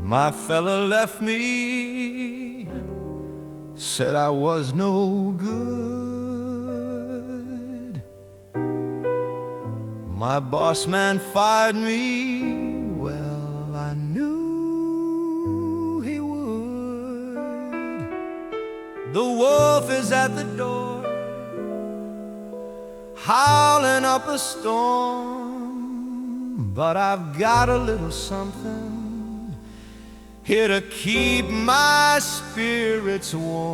My fella left me, said I was no good. My boss man fired me, well, I knew he would. The wolf is at the door, howling up a storm, but I've got a little something here to keep my spirits warm.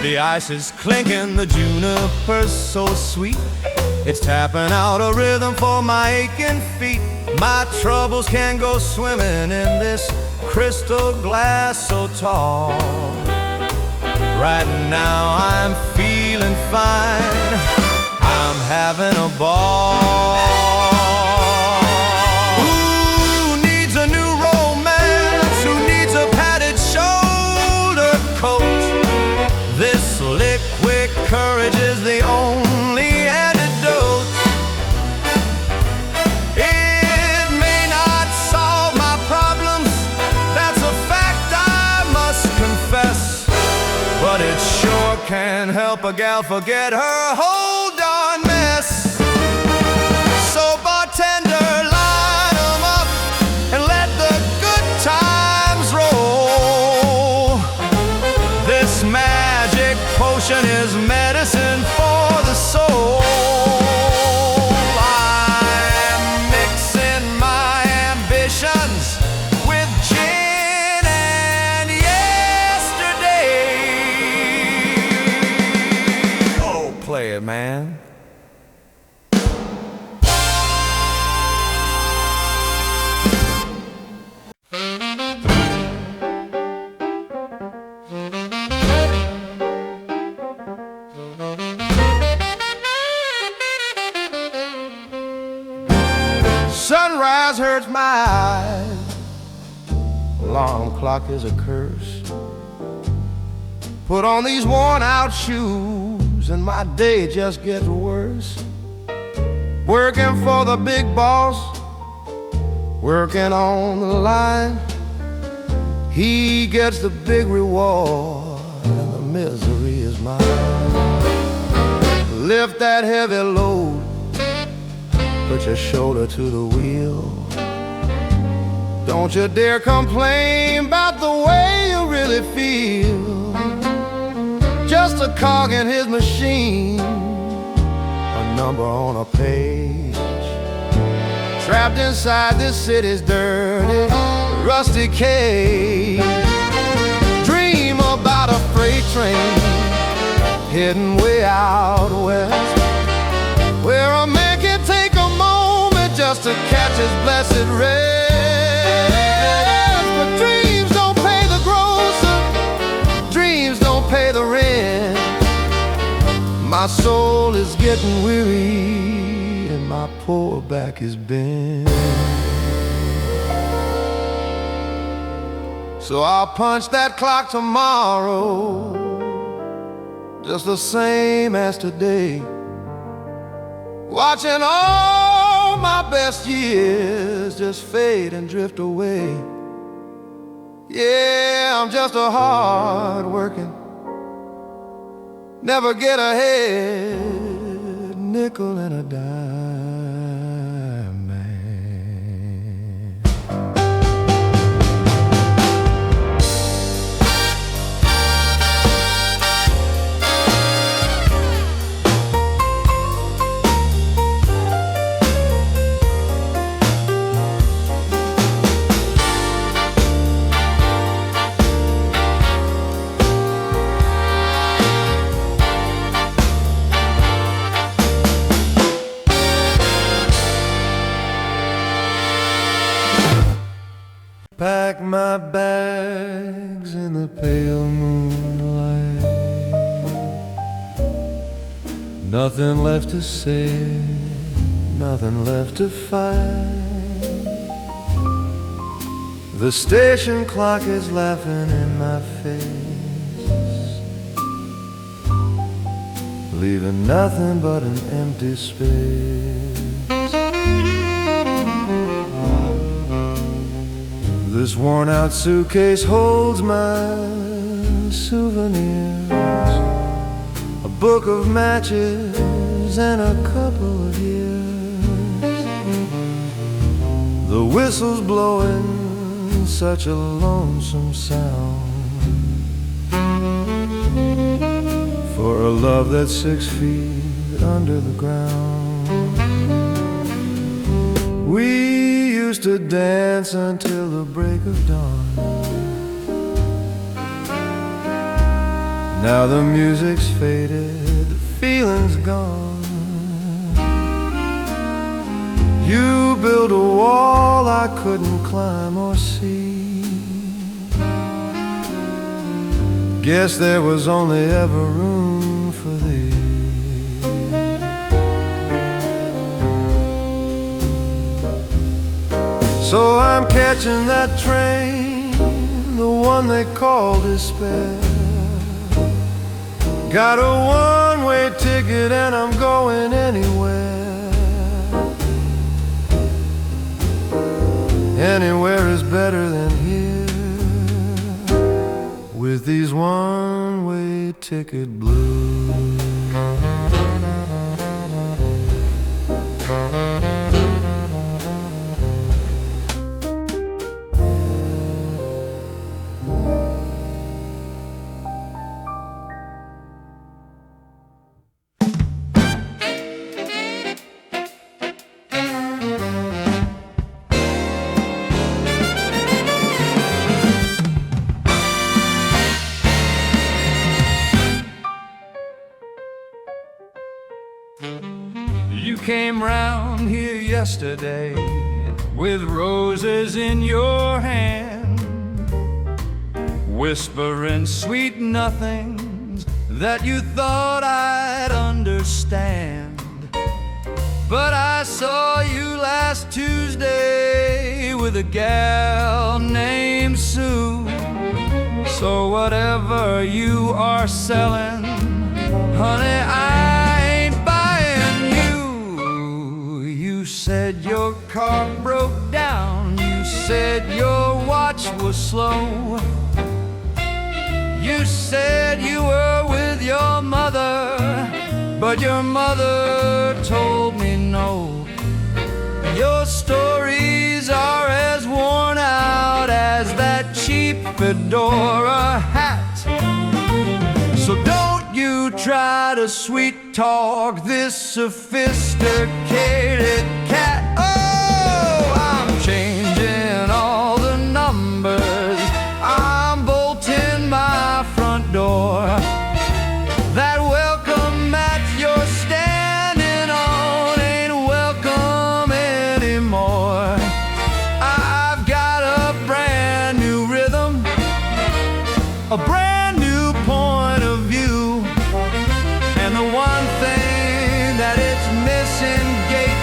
The ice is clinking, the juniper's so sweet, it's tapping out a rhythm for my aching feet. My troubles can go swimming in this crystal glass so tall. Right now I'm feeling fine, I'm having a ball. Courage is the only antidote. It may not solve my problems, that's a fact I must confess, but it sure can help a gal forget her whole darn mess. So bartender, line 'em up and let the good times roll. This magic potion is medicine for the soul. I'm mixing my ambitions with gin and yesterday. Oh, play it, man. Sunrise hurts my eyes, alarm clock is a curse. Put on these worn out shoes and my day just gets worse. Working for the big boss, working on the line, he gets the big reward and the misery is mine. Lift that heavy load, put your shoulder to the wheel. Don't you dare complain about the way you really feel. Just a cog in his machine, a number on a page. Trapped inside this city's dirty, rusty cage. Dream about a freight train heading way out west, where a man can take a moment just to catch his blessed rest. But dreams don't pay the grocer, dreams don't pay the rent. My soul is getting weary and my poor back is bent. So I'll punch that clock tomorrow, just the same as today. Watching all my best years just fade and drift away. Yeah, I'm just a hard working, never get ahead, nickel and a dime man. Pack my bags in the pale moonlight. Nothing left to say, nothing left to find. The station clock is laughing in my face, leaving nothing but an empty space. This worn-out suitcase holds my souvenirs, a book of matches and a couple of years. The whistle's blowing such a lonesome sound for a love that's 6 feet under the ground. We used to dance until the break of dawn. Now the music's faded, the feeling's gone. You built a wall I couldn't climb or see. Guess there was only ever room for thee. So I'm catching that train, the one they call despair. Got a one-way ticket and I'm going anywhere. Anywhere is better than here, with these one-way ticket blues. You came round here yesterday with roses in your hand, whispering sweet nothings that you thought I'd understand. But I saw you last Tuesday with a gal named Sue. So whatever you are selling, honey, I ain't buying you. You said your car broke down. You said your watch was slow. You said you were with your mother, but your mother told me no. Your stories are as worn out as that cheap fedora hat. So don't you try to sweet talk this sophisticated cat. Oh, I'm changing all the numbers. I'm bolting my front door. That welcome mat you're standing on ain't welcome anymore. I've got a brand new rhythm, a brand new point of view, and the one thing that it's missing, Gate,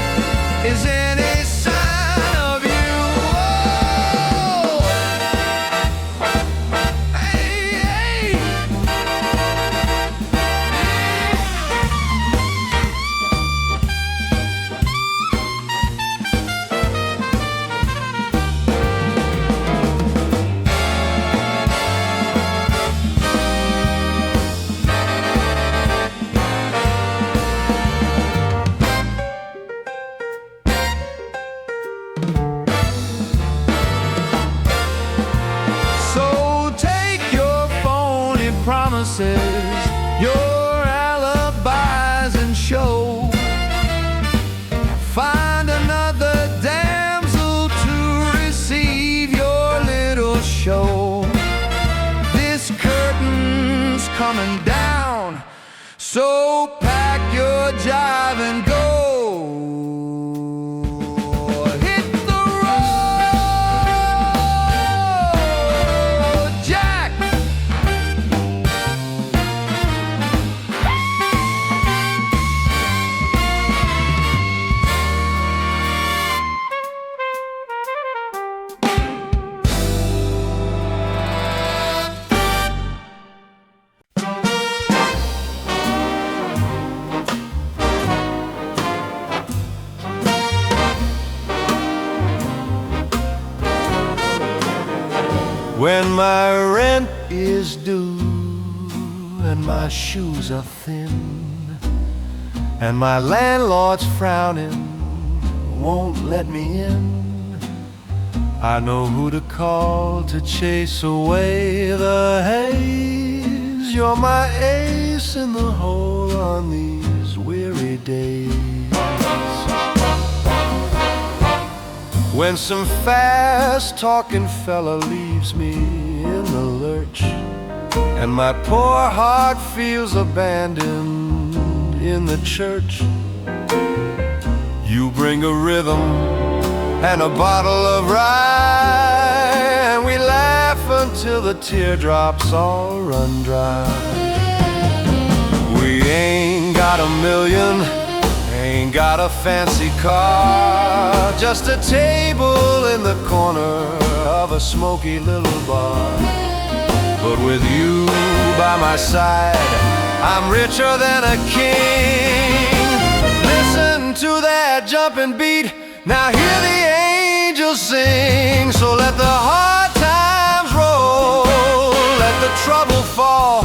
is any sign of you. Oh! Hey, hey. So take your phony promises, your alibis, and show. Find another damsel to receive your little show. This curtain's coming down, so pack your jive and go. Hit the road, Jack. when my rent is due and my shoes are thin and my landlord's frowning, won't let me in, I know who to call to chase away the haze. You're my ace in the hole on these weary days. When some fast-talking fella leaves me in the lurch and my poor heart feels abandoned in the church, you bring a rhythm and a bottle of rye, and we laugh until the teardrops all run dry. We ain't got a million, ain't got a fancy car, just a table in the corner of a smoky little bar. But with you by my side, I'm richer than a king. Listen to that jumping beat, now hear the angels sing. So let the hard times roll, let the trouble fall.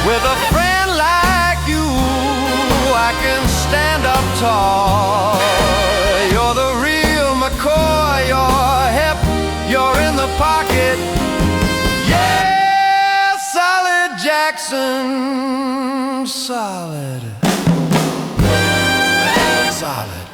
With a friend like you, I can stand up tall. You're the real McCoy, you're hip, you're in the pocket. Yeah, solid Jackson, solid, solid.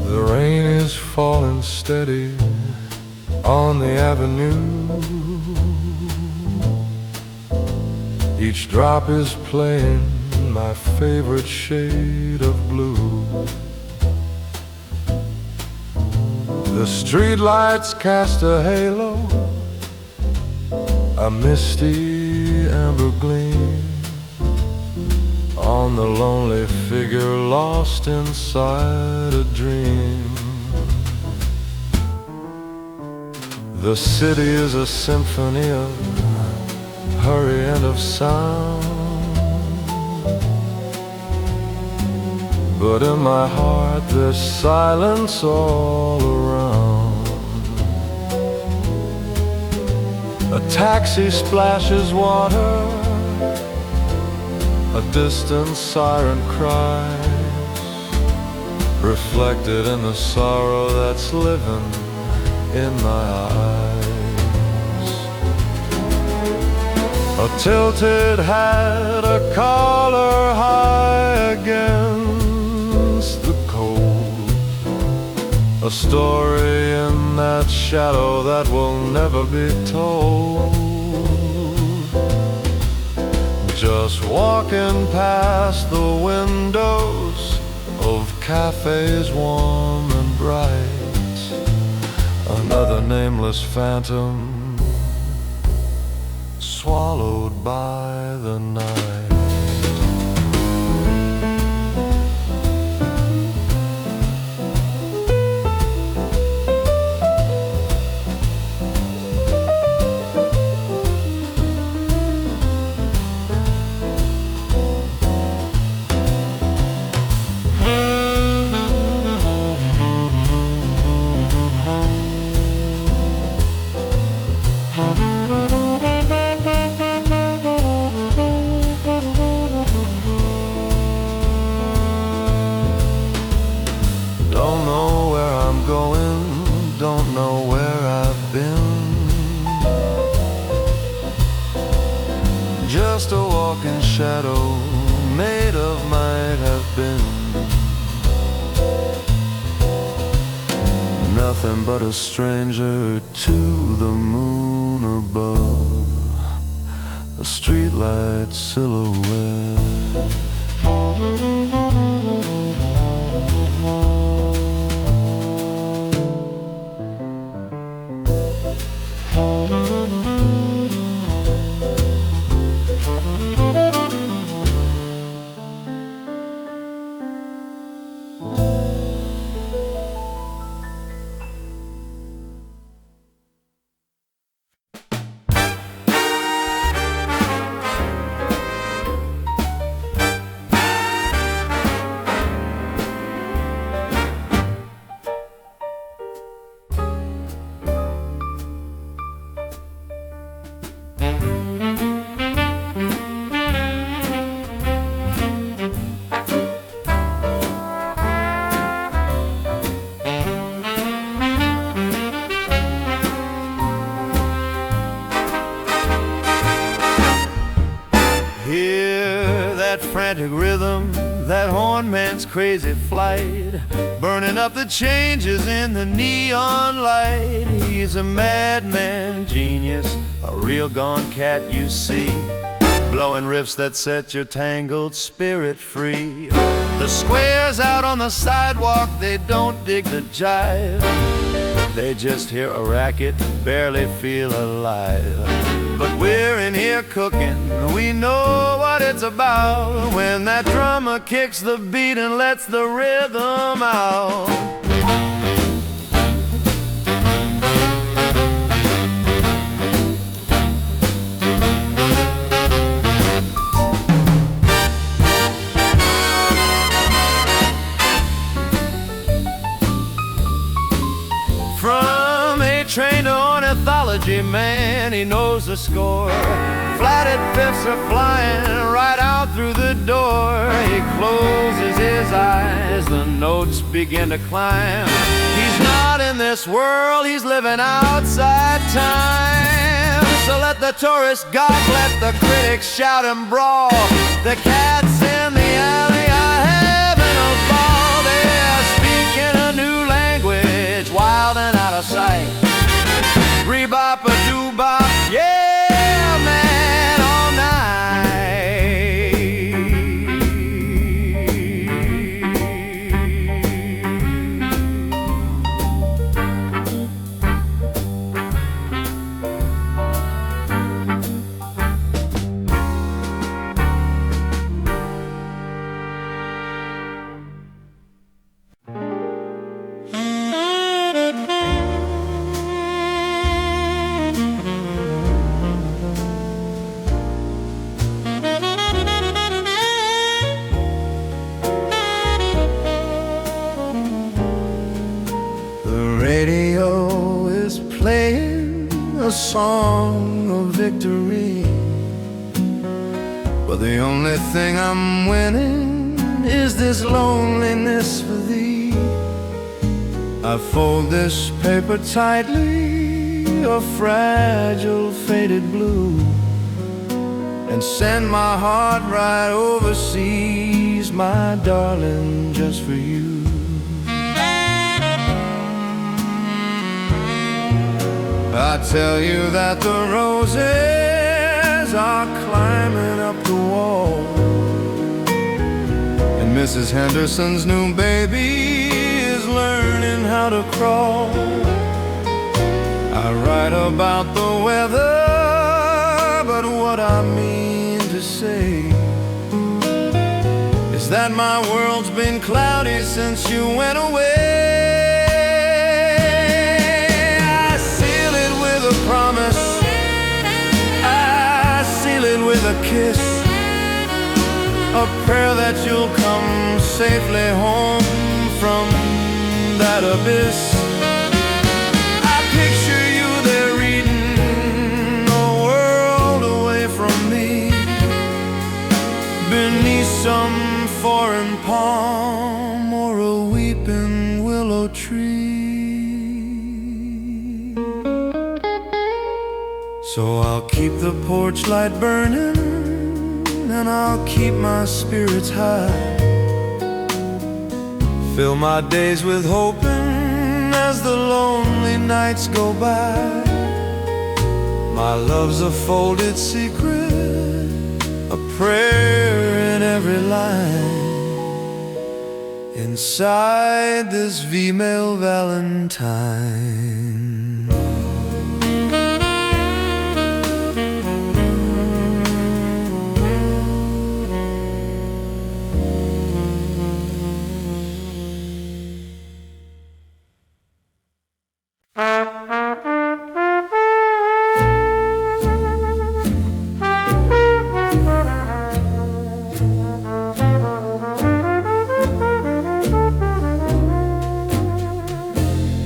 The rain is falling steady on the avenue. Each drop is playing my favorite shade of blue. The streetlights cast a halo, a misty amber gleam on the lonely figure lost inside a dream. The city is a symphony of hurry and of sound, but in my heart there's silence all around. A taxi splashes water, a distant siren cries, reflected in the sorrow that's living in my eyes. A tilted hat, a collar high against the cold, a story in that shadow that will never be told. Just walking past the windows of cafes warm and bright, another nameless phantom swallowed by the night. Don't know where I'm going, don't know where I've been. Just a walking shadow made of might have been. Nothing but a stranger to the moon above, a streetlight silhouette. Frantic rhythm, that horn man's crazy flight, burning up the changes in the neon light. He's a madman genius, a real gone cat you see, blowing riffs that set your tangled spirit free. The squares out on the sidewalk, they don't dig the jive, they just hear a racket, barely feel alive. But we're in here cooking, we know what it's about, when that drummer kicks the beat and lets the rhythm out. From A-Train to ornithology, man, he knows the score. Flatted fifths are flying right out through the door. He closes his eyes, the notes begin to climb. He's not in this world, he's living outside time. So let the tourists gawk, let the critics shout and brawl. The cats in the alley are having a ball. They are speaking a new language, wild and out of sight. Bebop a doo-bop, yeah, man, all a song of victory, but the only thing I'm winning is this loneliness for thee. I fold this paper tightly, a fragile faded blue, and send my heart right overseas, my darling, just for you. I tell you that the roses are climbing up the wall, and Mrs. Henderson's new baby is learning how to crawl. I write about the weather, but what I mean to say is that my world's been cloudy since you went away. Promise, I seal it with a kiss, a prayer that you'll come safely home from that abyss. I picture you there reading a world away from me, beneath some foreign palm or a weeping willow tree. So I'll keep the porch light burning, and I'll keep my spirits high, fill my days with hoping as the lonely nights go by. My love's a folded secret prayer in every line inside this female Valentine.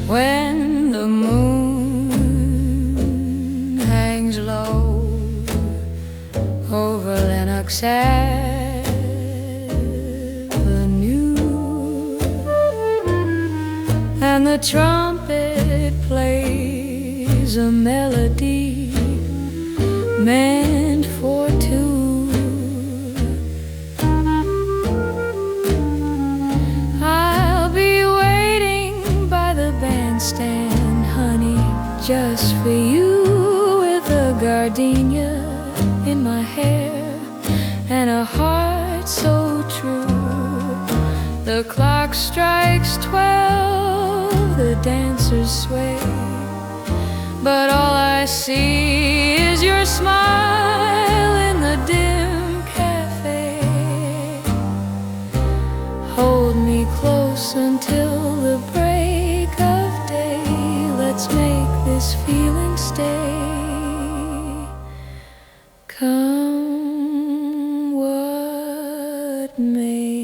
When the moon hangs low over Lenox Avenue and the trumpet plays a melody meant for two, I'll be waiting by the bandstand, honey, just for you, with a gardenia in my hair and a heart so true. The clock strikes 12, the dancers sway, but all I see is your smile in the dim cafe. Hold me close until the break of day. Let's make this feeling stay. Come what may.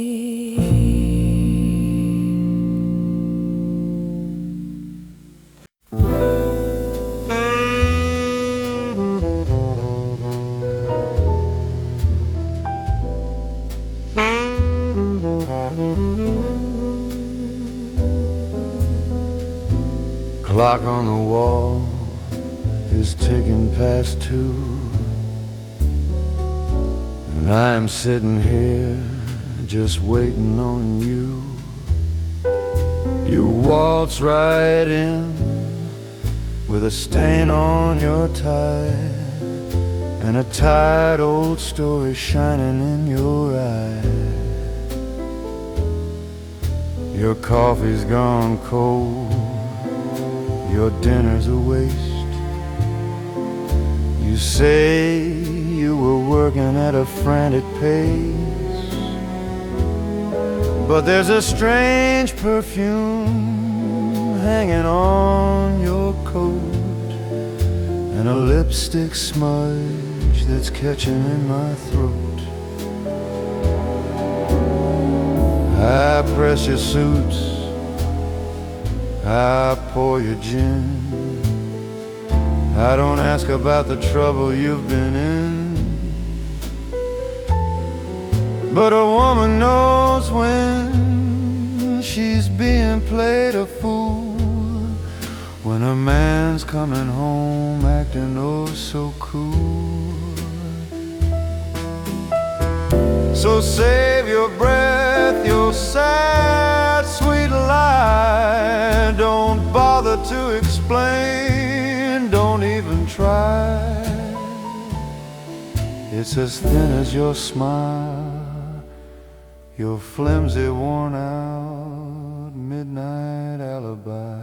Clock on the wall is ticking past 2, and I'm sitting here just waiting on you. You waltz right in with a stain on your tie and a tired old story shining in your eye. Your coffee's gone cold, your dinner's a waste. You say you were working at a frantic pace, but there's a strange perfume hanging on your coat and a lipstick smudge that's catching in my throat. I press your suits, I pour your gin. I don't ask about the trouble you've been in, but a woman knows when she's being played a fool, when a man's coming home acting oh so cool. So save your breath, your sad sweet lie. Don't bother to explain, don't even try. It's as thin as your smile, your flimsy worn out midnight alibi.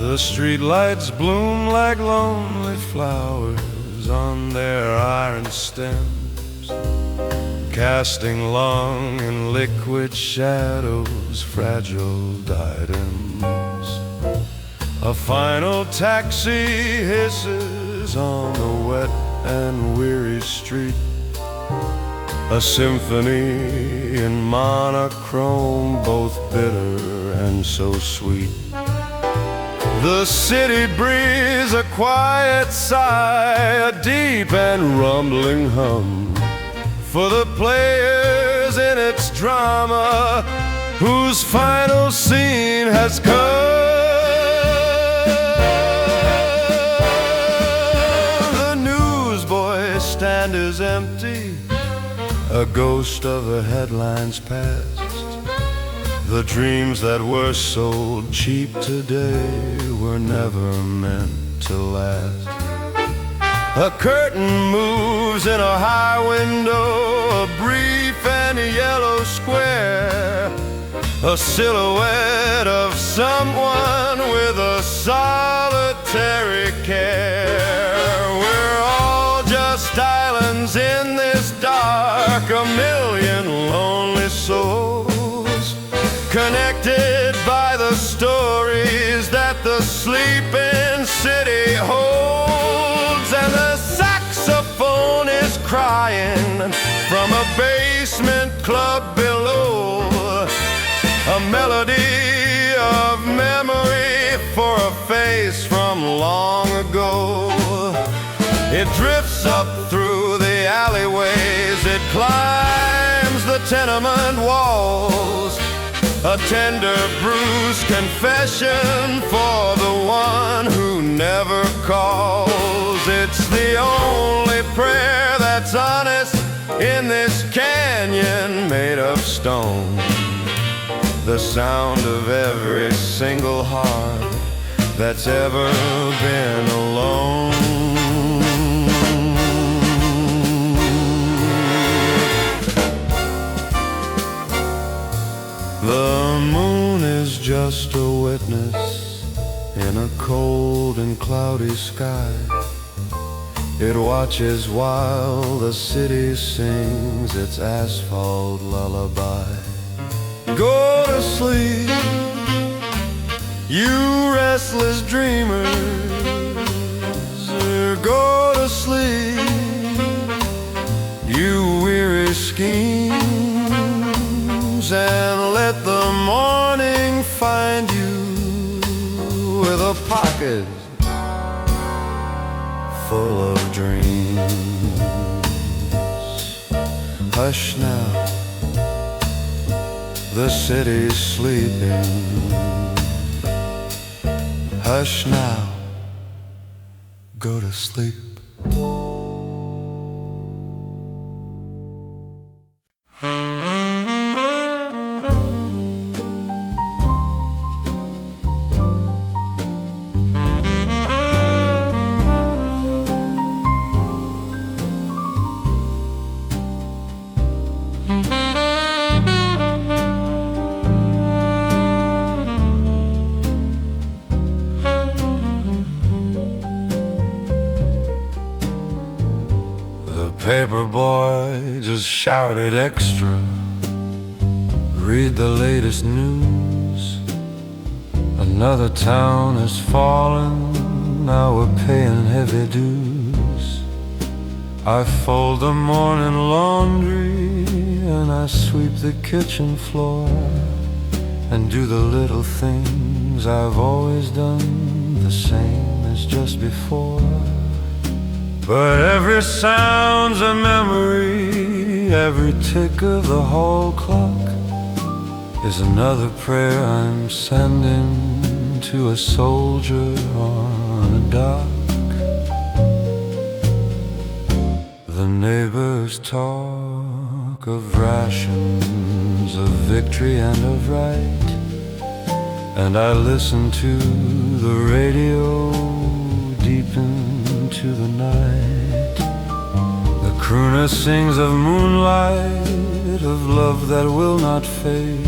The streetlights bloom like lonely flowers on their iron stems, casting long and liquid shadows, fragile diadems. A final taxi hisses on the wet and weary street, a symphony in monochrome, both bitter and so sweet. The city breeze, a quiet sigh, a deep and rumbling hum. For the players in its drama, whose final scene has come. The newsboy stand is empty, a ghost of the headlines past. The dreams that were sold cheap today were never meant to last. A curtain moves in a high window, a brief and yellow square, a silhouette of someone with a solitary care. We're all just islands in this dark, a million lonely souls, connected by the stories that the sleeping city holds. And the saxophone is crying from a basement club below, a melody of memory for a face from long ago. It drifts up through the alleyways, it climbs the tenement walls, a tender bruised confession for the one who never calls. It's the only prayer that's honest in this canyon made of stone, the sound of every single heart that's ever been alone. The moon is just a witness in a cold and cloudy sky. It watches while the city sings its asphalt lullaby. Go to sleep, you restless dreamers. Go to sleep, you weary schemes, and let the morning find you with a pocket full of dreams. Hush now, the city's sleeping. Hush now, go to sleep. Paper boy just shouted extra. Read the latest news. Another town has fallen. Now we're paying heavy dues. I fold the morning laundry and I sweep the kitchen floor and do the little things I've always done, the same as just before. But every sound's a memory, every tick of the hall clock is another prayer I'm sending to a soldier on a dock. The neighbors talk of rations, of victory and of right, and I listen to the radio deep into the night. The crooner sings of moonlight, of love that will not fade,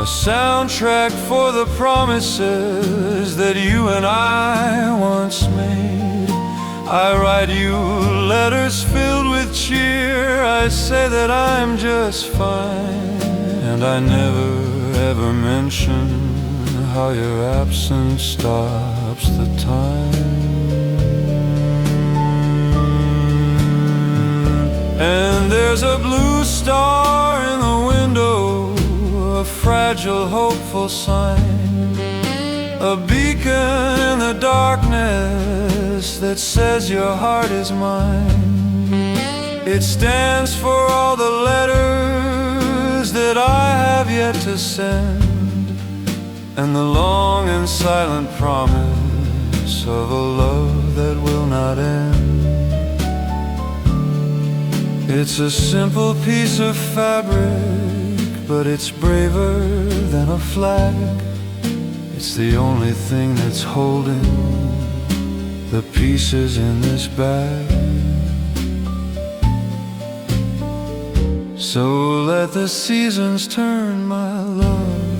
a soundtrack for the promises that you and I once made. I write you letters filled with cheer, I say that I'm just fine, and I never ever mention how your absence stops the time. And there's a blue star in the window, a fragile, hopeful sign, a beacon in the darkness that says your heart is mine. It stands for all the letters that I have yet to send, and the long and silent promise of a love that will not end. It's a simple piece of fabric, but it's braver than a flag. It's the only thing that's holding the pieces in this bag. So let the seasons turn, my love.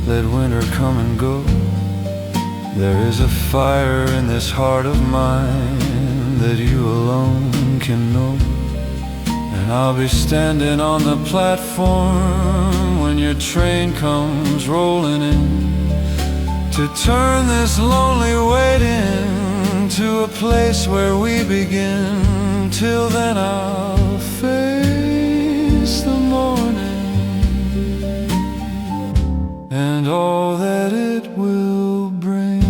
Let winter come and go. There is a fire in this heart of mine that you alone can know. And I'll be standing on the platform when your train comes rolling in, to turn this lonely waiting to a place where we begin. Till then I'll face the morning and all that it will bring,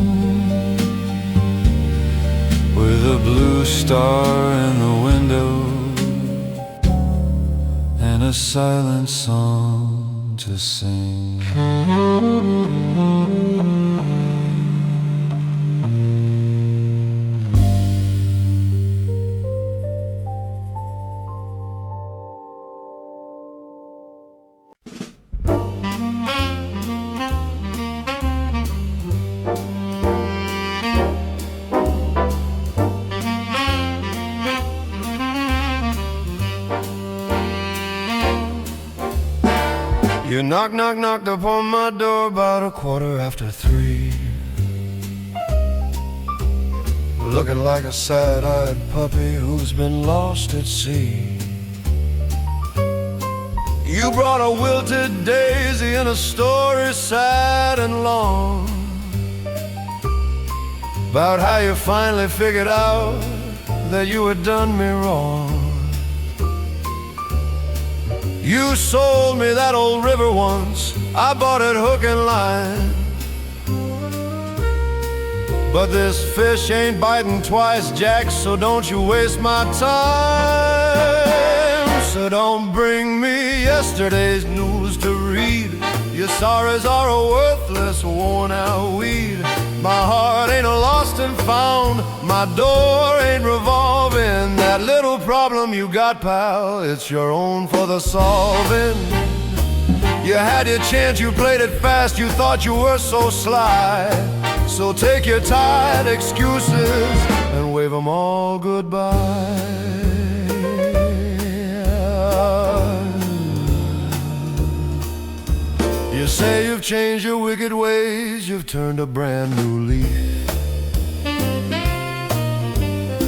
with a blue star in the window and a silent song to sing. You knocked upon my door about 3:15, looking like a sad-eyed puppy who's been lost at sea. You brought a wilted daisy and a story sad and long, about how you finally figured out that you had done me wrong. You sold me that old river once, I bought it hook and line, but this fish ain't biting twice, Jack, so don't you waste my time. So don't bring me yesterday's news to read. Your sorrows are a worthless, worn-out weed. My heart ain't a lost and found, my door ain't revolving. That little problem you got, pal, it's your own for the solving. You had your chance, you played it fast, you thought you were so sly. So take your tired excuses and wave them all goodbye. You say you've changed your wicked ways, you've turned a brand new leaf.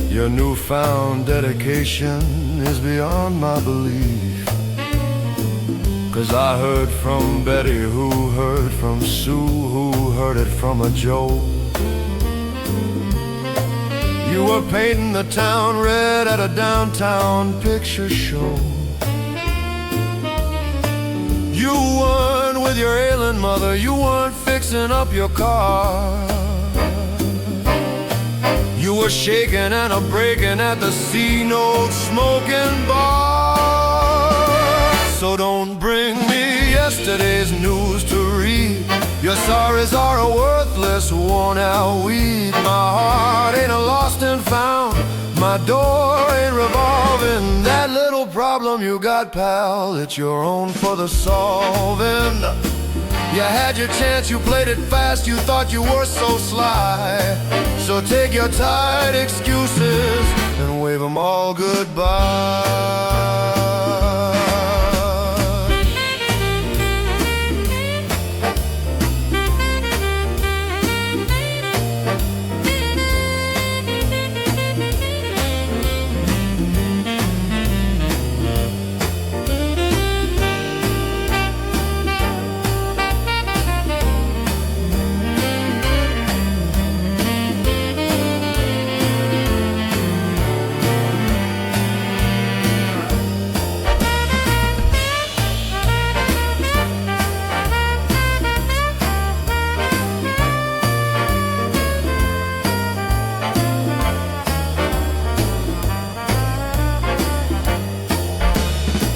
Your newfound dedication is beyond my belief. 'Cause I heard from Betty, who heard from Sue, who heard it from a Joe. You were painting the town red at a downtown picture show. You weren't with your ailing mother, you weren't fixing up your car. You were shaking and a-breaking at the C-note smoking bar. So don't bring me yesterday's news to read. Your sorries are a worthless, worn-out weed. My heart ain't a lost and found, my door ain't revolving. That little problem you got, pal, it's your own for the solving. You had your chance, you played it fast, you thought you were so sly. So take your tired excuses and wave them all goodbye.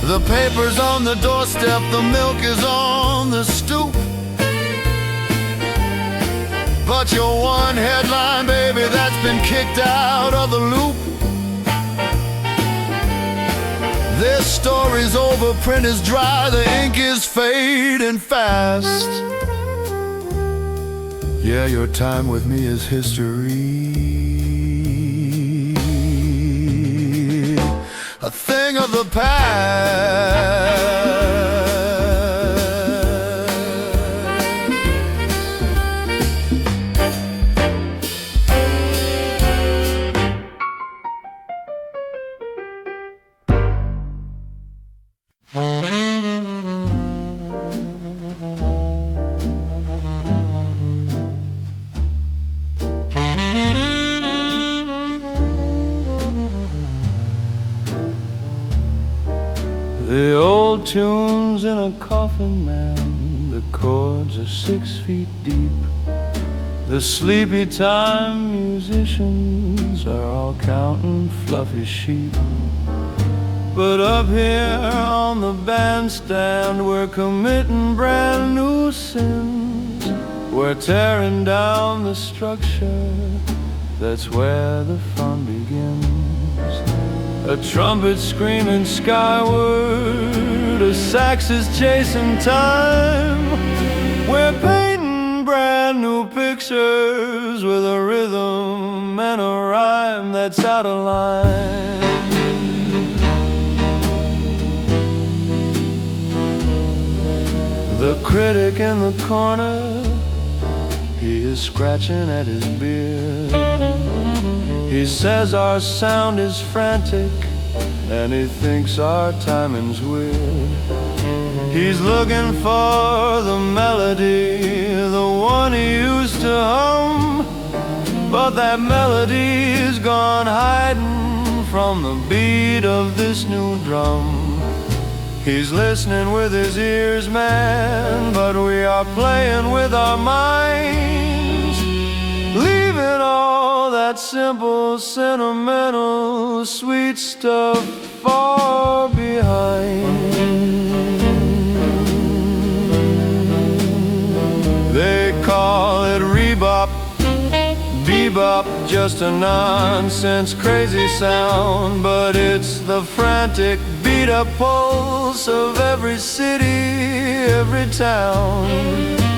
The paper's on the doorstep, the milk is on the stoop. But you're one headline, baby, that's been kicked out of the loop. This story's over, print is dry, the ink is fading fast. Yeah, your time with me is history, a thing of the past. The old tunes in a coffin, man, the chords are 6 feet deep. The sleepy time musicians are all counting fluffy sheep. But up here on the bandstand, we're committing brand new sins. We're tearing down the structure, that's where the fun begins. A trumpet screaming skyward, a sax is chasing time. We're painting brand new pictures with a rhythm and a rhyme that's out of line. The critic in the corner, he is scratching at his beard. He says our sound is frantic, and he thinks our timing's weird. He's looking for the melody, the one he used to hum. But that melody is gone hiding from the beat of this new drum. He's listening with his ears, man, but we are playing with our minds, leaving all that simple, sentimental, sweet stuff far behind. They call it rebop, bebop, just a nonsense, crazy sound, but it's the frantic beat-up pulse of every city, every town.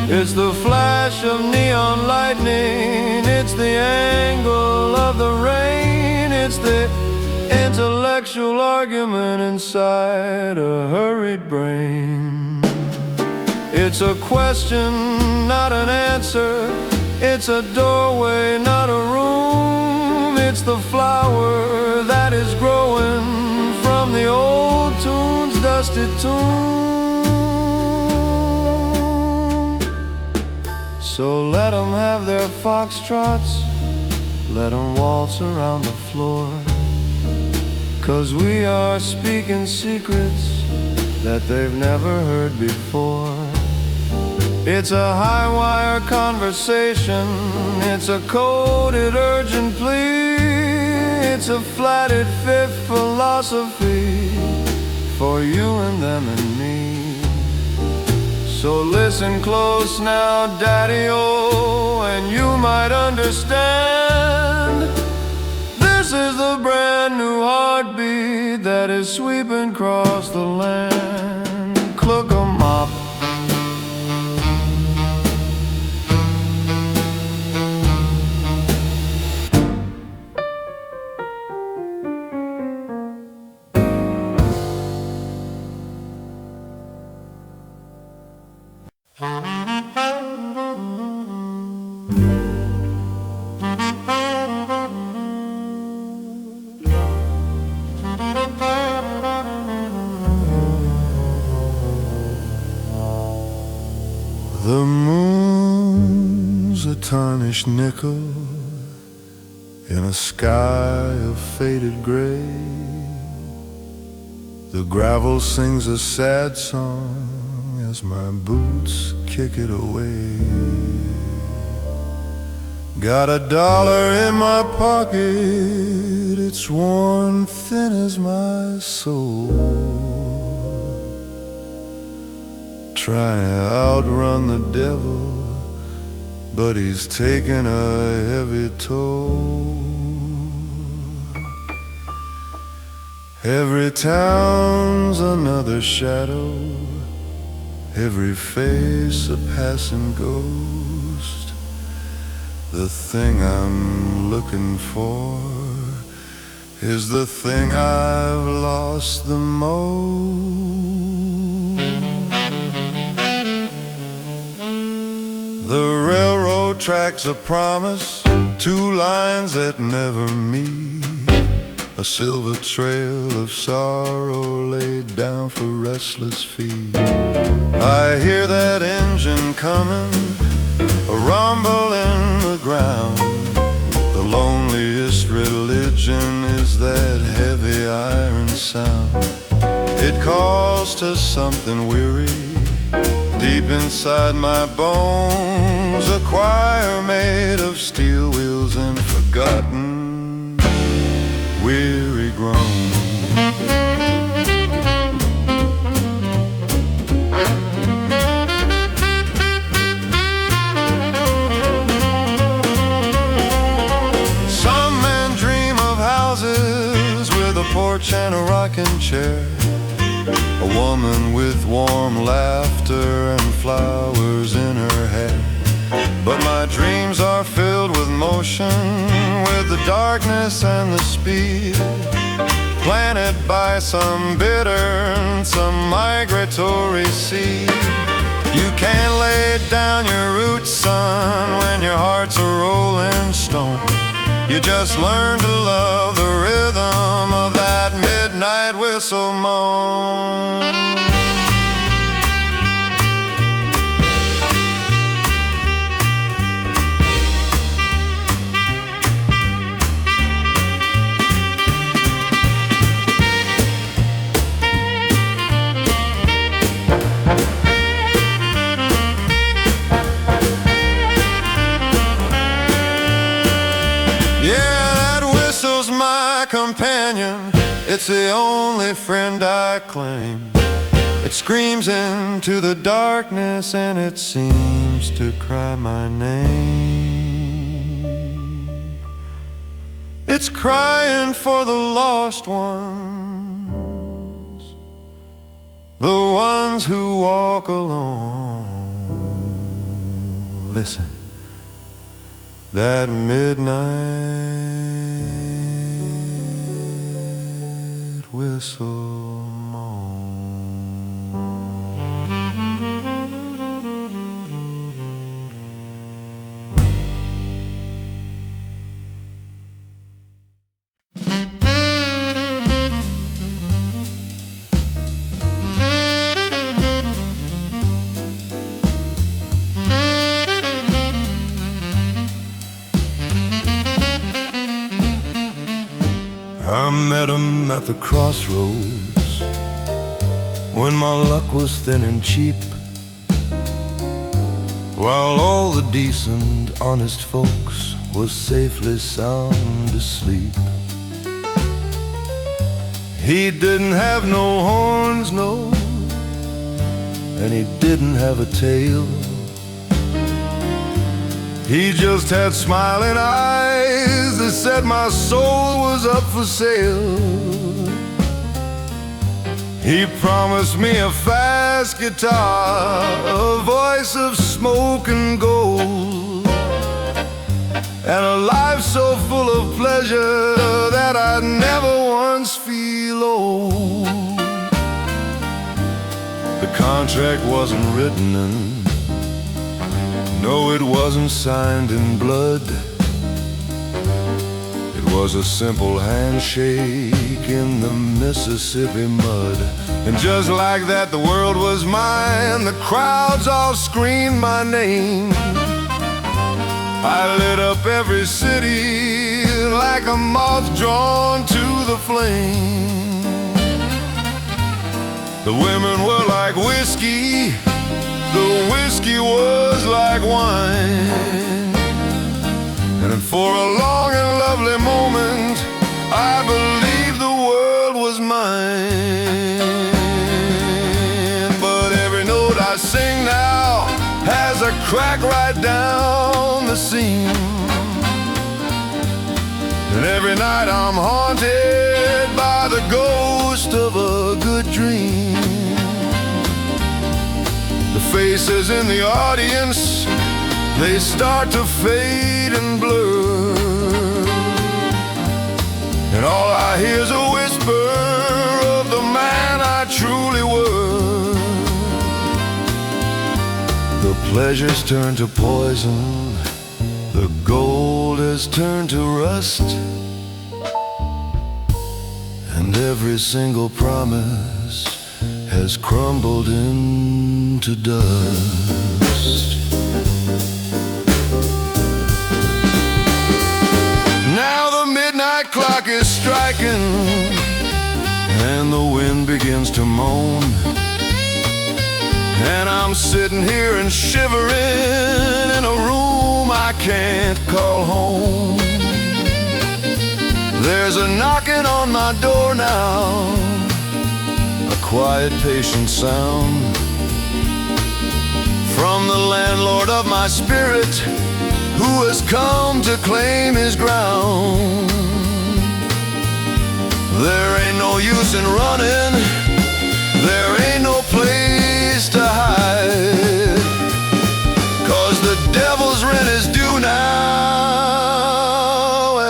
It's the flash of neon lightning, it's the angle of the rain, it's the intellectual argument inside a hurried brain. It's a question, not an answer. It's a doorway, not a room. It's the flower that is growing from the old tune's dusty tomb. So let 'em have their foxtrots, let 'em waltz around the floor, 'cause we are speaking secrets that they've never heard before. It's a high-wire conversation, it's a coded urgent plea, it's a flatted fifth philosophy for you and them and me. So listen close now, Daddy-O, and you might understand. This is the brand new heartbeat that is sweeping across the land. Cluck 'em up. The moon's a tarnished nickel in a sky of faded gray. The gravel sings a sad song as my boots kick it away. Got $1 in my pocket, it's worn thin as my soul. trying to outrun the devil, but he's taking a heavy toll. Every town's another shadow, every face a passing ghost. The thing I'm looking for is the thing I've lost the most. The railroad tracks a promise, two lines that never meet, a silver trail of sorrow laid down for restless feet. I hear that engine coming, a rumble in the ground. The loneliest religion is that heavy iron sound. It calls to something weary deep inside my bones, a choir made of steel wheels and forgotten weary groans. Some men dream of houses with a porch and a rocking chair, a woman with warm laughter and flowers in her hair. But my dreams are filled with motion, with the darkness and the speed, planted by some bitter and some migratory seed. You can't lay down your roots, son, when your heart's a rolling stone. You just learn to love the rhythm of that midnight whistle moan. Companion, it's the only friend I claim. It screams into the darkness and it seems to cry my name. It's crying for the lost ones, the ones who walk alone. Listen, that midnight whistle I met him at the crossroads when my luck was thin and cheap, while all the decent, honest folks was safely sound asleep. He didn't have no horns, no, and he didn't have a tail. He just had smiling eyes that said my soul was up for sale. He promised me a fast guitar, a voice of smoke and gold, and a life so full of pleasure that I'd never once feel old. The contract wasn't written and no, it wasn't signed in blood. It was a simple handshake in the Mississippi mud. And just like that, the world was mine. The crowds all screamed my name. I lit up every city like a moth drawn to the flame. The women were like whiskey, the whiskey was like wine. And for a long and lovely moment, I believed the world was mine. But every note I sang crack right down the seam. And every night I'm haunted by the ghost of a good dream. The faces in the audience, they start to fade and blur, and all I hear is a whisper of the man I truly was. The pleasures turn to poison, the gold has turned to rust, and every single promise has crumbled into dust. Now the midnight clock is striking, and the wind begins to moan, and I'm sitting here and shivering in a room I can't call home. There's a knocking on my door now, a quiet, patient sound from the landlord of my spirit, who has come to claim his ground. There ain't no use in running, there ain't no place to hide, 'cause the devil's rent is due now,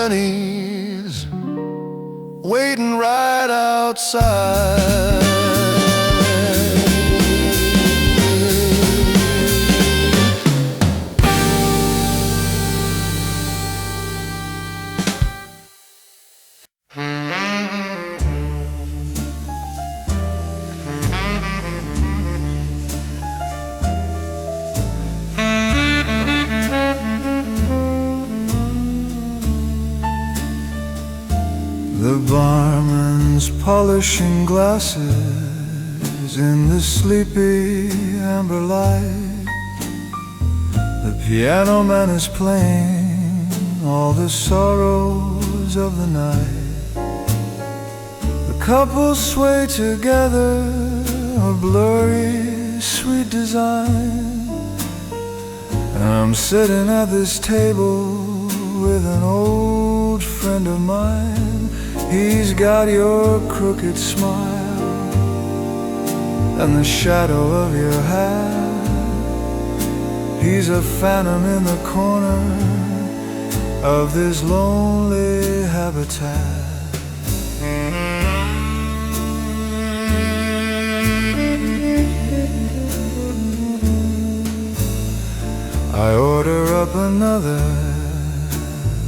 and he's waiting right outside. The barman's polishing glasses in the sleepy amber light. The piano man is playing all the sorrows of the night. The couple sway together, a blurry, sweet design. And I'm sitting at this table with an old friend of mine. He's got your crooked smile and the shadow of your hat. He's a phantom in the corner of this lonely habitat. I order up another,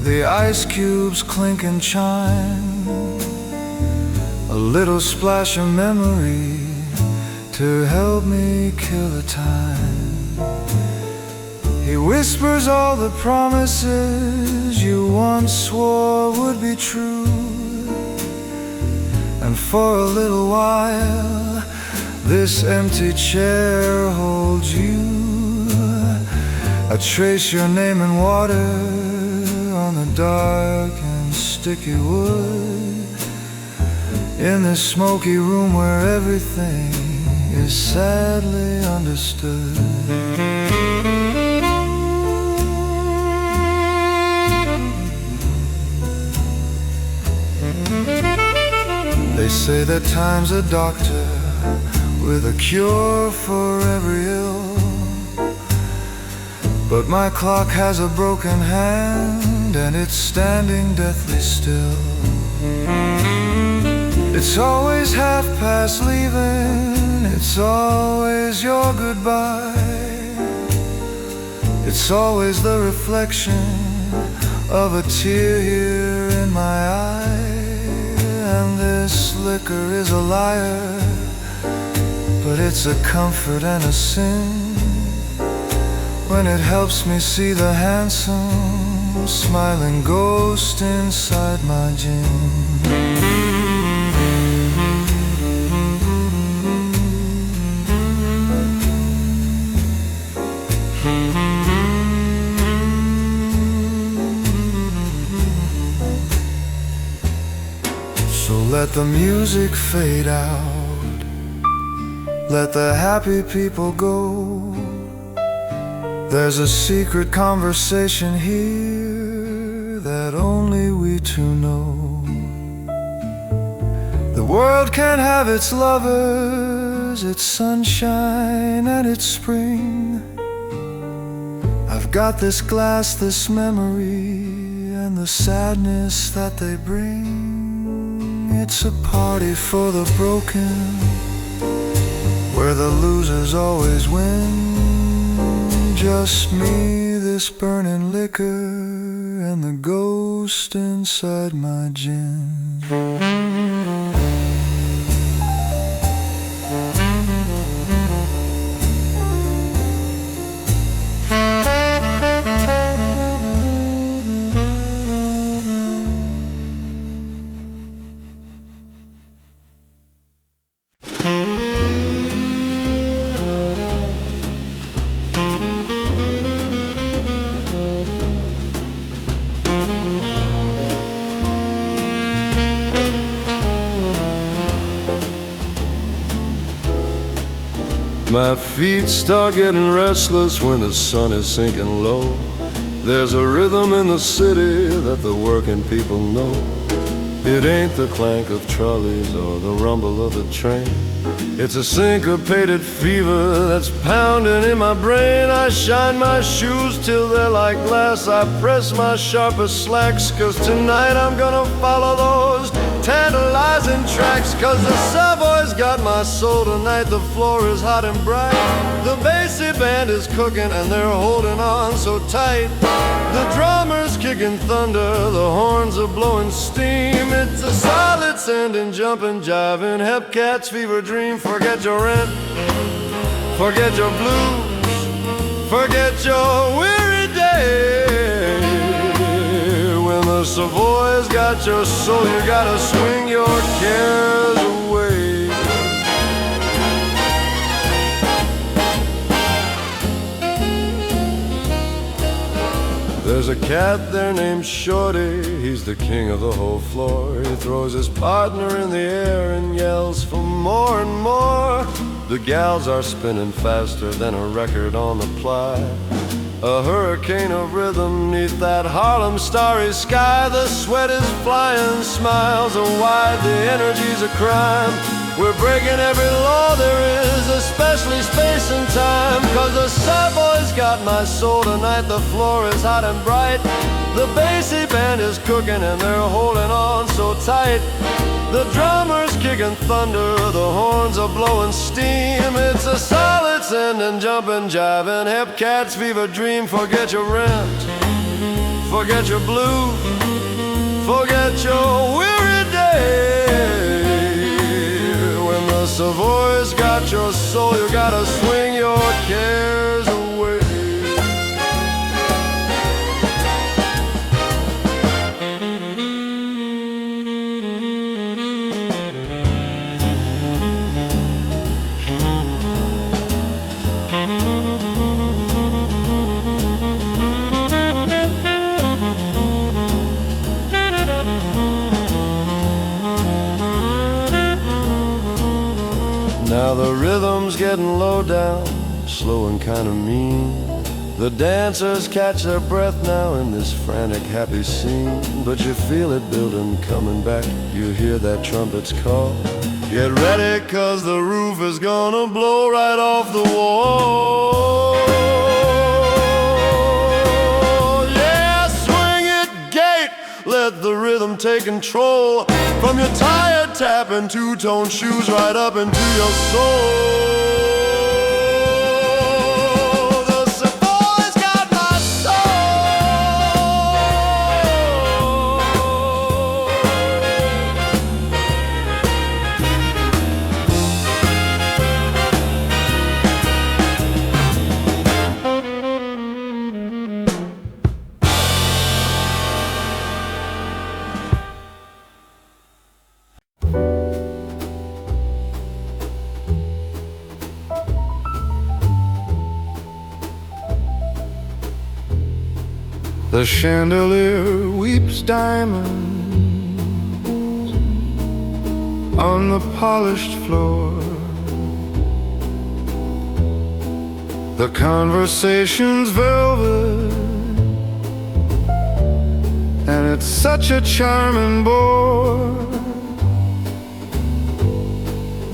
the ice cubes clink and chime, a little splash of memory to help me kill the time. He whispers all the promises you once swore would be true, and for a little while this empty chair holds you. I trace your name in water on the dark and sticky wood, in this smoky room where everything is sadly understood. They say that time's a doctor with a cure for every ill, but my clock has a broken hand and it's standing deathly still. It's always 1/2 leaving, it's always your goodbye. It's always the reflection of a tear here in my eye. And this liquor is a liar, but it's a comfort and a sin when it helps me see the handsome, smiling ghost inside my gin. So let the music fade out, let the happy people go. There's a secret conversation here that only we two know. The world can have its lovers, its sunshine and its spring. I've got this glass, this memory, and the sadness that they bring. It's a party for the broken, where the losers always win. Just me, this burning liquor, and the ghost inside my gin. My feet start getting restless when the sun is sinking low. There's a rhythm in the city that the working people know. It ain't the clank of trolleys or the rumble of the train. It's a syncopated fever that's pounding in my brain. I shine my shoes till they're like glass. I press my sharpest slacks, 'cause tonight I'm gonna follow those tantalizing tracks. 'Cause the Savoy's got my soul tonight. The floor is hot and bright. The bassy band is cooking and they're holding on so tight. The drummer's kicking thunder, the horns are blowing steam. It's a solid sending, jumping, jiving, Hepcat's fever dream. Forget your rent, forget your blues, forget your weary day. When the Savoy's got your soul, you gotta swing your cares away. There's a cat there named Shorty, he's the king of the whole floor. He throws his partner in the air and yells for more and more. The gals are spinning faster than a record on the ply. A hurricane of rhythm neath that Harlem starry sky. The sweat is flying, smiles are wide, the energy's a crime. We're breaking every law there is, especially space and time. 'Cause the Savoy's got my soul tonight. The floor is hot and bright. The bassy band is cooking and they're holding on so tight. The drummer's kicking thunder, the horns are blowing steam. It's a solid sending, jumping, jiving, Hepcat's fever dream. Forget your rent, forget your blues, forget your weary day. When the Savoy's got your soul, you gotta swing your cares away. Now the rhythm's getting low down, slow and kind of mean. The dancers catch their breath now in this frantic happy scene. But you feel it building, coming back, you hear that trumpet's call. Get ready, 'cause the roof is gonna blow right off the wall. Yeah, swing it, gate, let the rhythm take control. From your tired tap and two-tone shoes right up into your soul. The Savoy's got my The chandelier weeps diamonds on the polished floor. The conversation's velvet, and it's such a charming bore.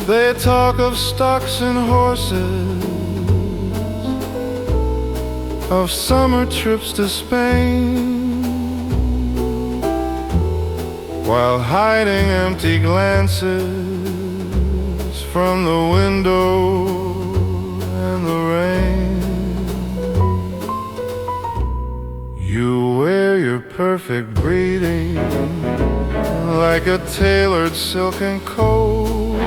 They talk of stocks and horses, of summer trips to Spain, while hiding empty glances from the window and the rain. You wear your perfect breeding like a tailored silken coat,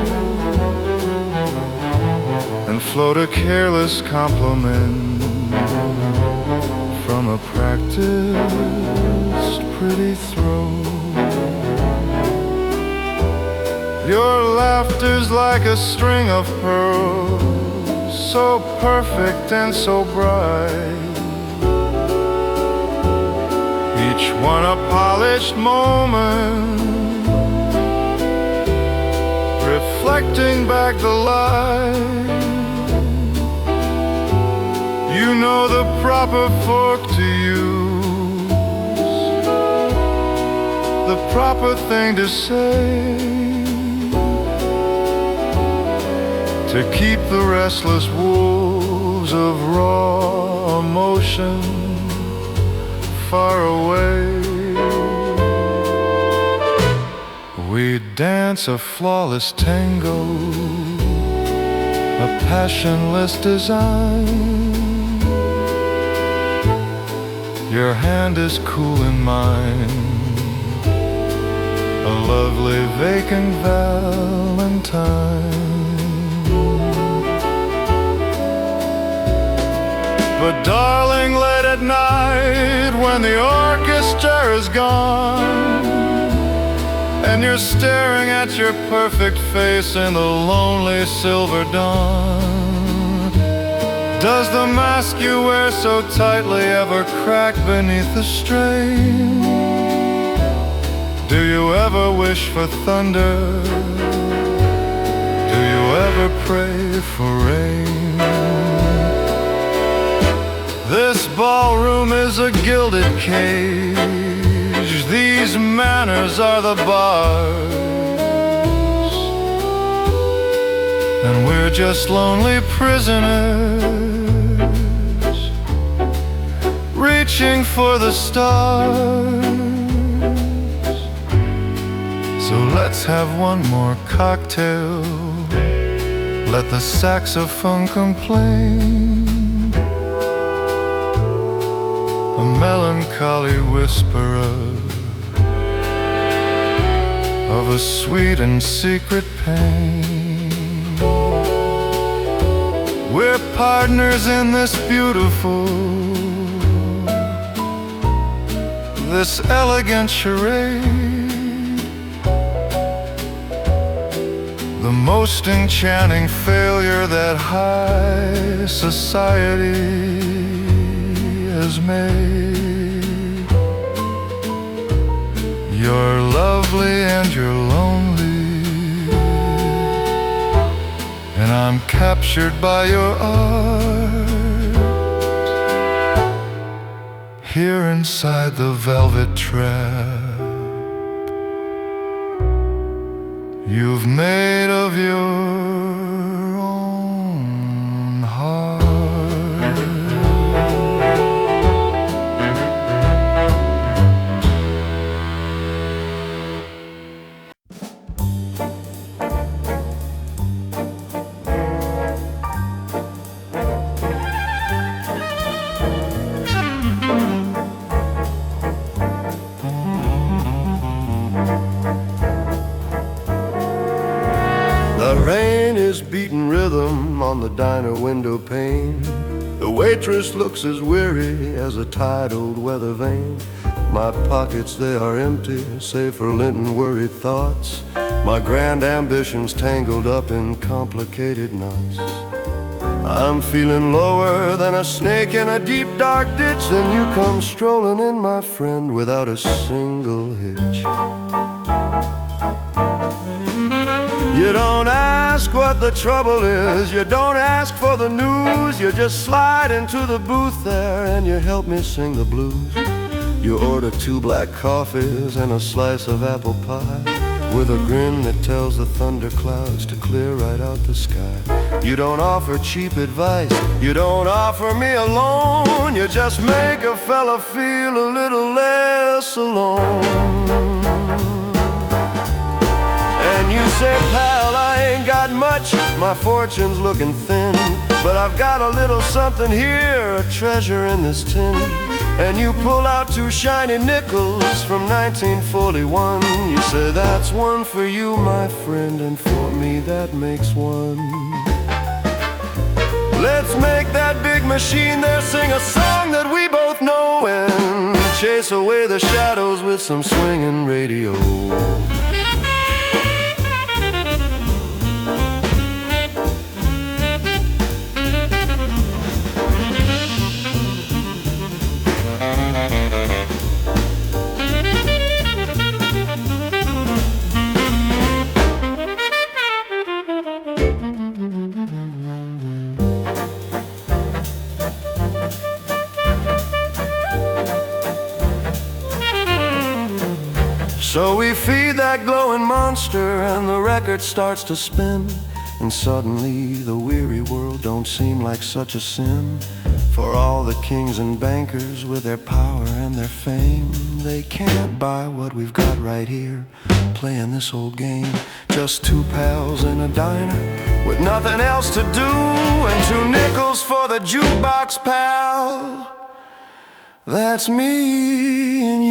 and float a careless compliment from a practiced pretty throat. Your laughter's like a string of pearls, so perfect and so bright, each one a polished moment, reflecting back the light. You know the proper fork to use, the proper thing to say, to keep the restless wolves of raw emotion far away. We dance a flawless tango, a passionless design. Your hand is cool in mine, a lovely vacant valentine. But darling, late at night, when the orchestra is gone, and you're staring at your perfect face in the lonely silver dawn, does the mask you wear so tightly ever crack beneath the strain? Do you ever wish for thunder? Do you ever pray for rain? This ballroom is a gilded cage, these manners are the bars, and we're just lonely prisoners reaching for the stars. So let's have one more cocktail, let the saxophone complain, a melancholy whisperer of a sweet and secret pain. We're partners in this beautiful, this elegant charade, the most enchanting failure that high society has made. You're lovely and you're lonely, and I'm captured by your art. Here inside the velvet trap you've made of your own heart. The rain is beating rhythm on the diner window pane. The waitress looks as weary as a tired-old weather vane. My pockets, they are empty, save for lenten worried thoughts. My grand ambitions tangled up in complicated knots. I'm feeling lower than a snake in a deep dark ditch. Then you come strolling in, my friend, without a single hitch. You don't ask what the trouble is, you don't ask for the news, you just slide into the booth there and you help me sing the blues. You order 2 black coffees and a slice of apple pie, with a grin that tells the thunderclouds to clear right out the sky. You don't offer cheap advice, you don't offer me a loan, you just make a fella feel a little less alone. And you say, pal, I ain't got much, my fortune's looking thin, but I've got a little something here, a treasure in this tin. And you pull out 2 shiny nickels from 1941. You say, that's one for you, my friend, and for me that makes one. Let's make that big machine there sing a song that we both know, and chase away the shadows with some swinging radio. So we feed that glowing monster and the record starts to spin, and suddenly the weary world don't seem like such a sin. For all the kings and bankers with their power and their fame, they can't buy what we've got right here, playing this old game. Just 2 pals in a diner with nothing else to do, and 2 nickels for the jukebox, pal. That's me and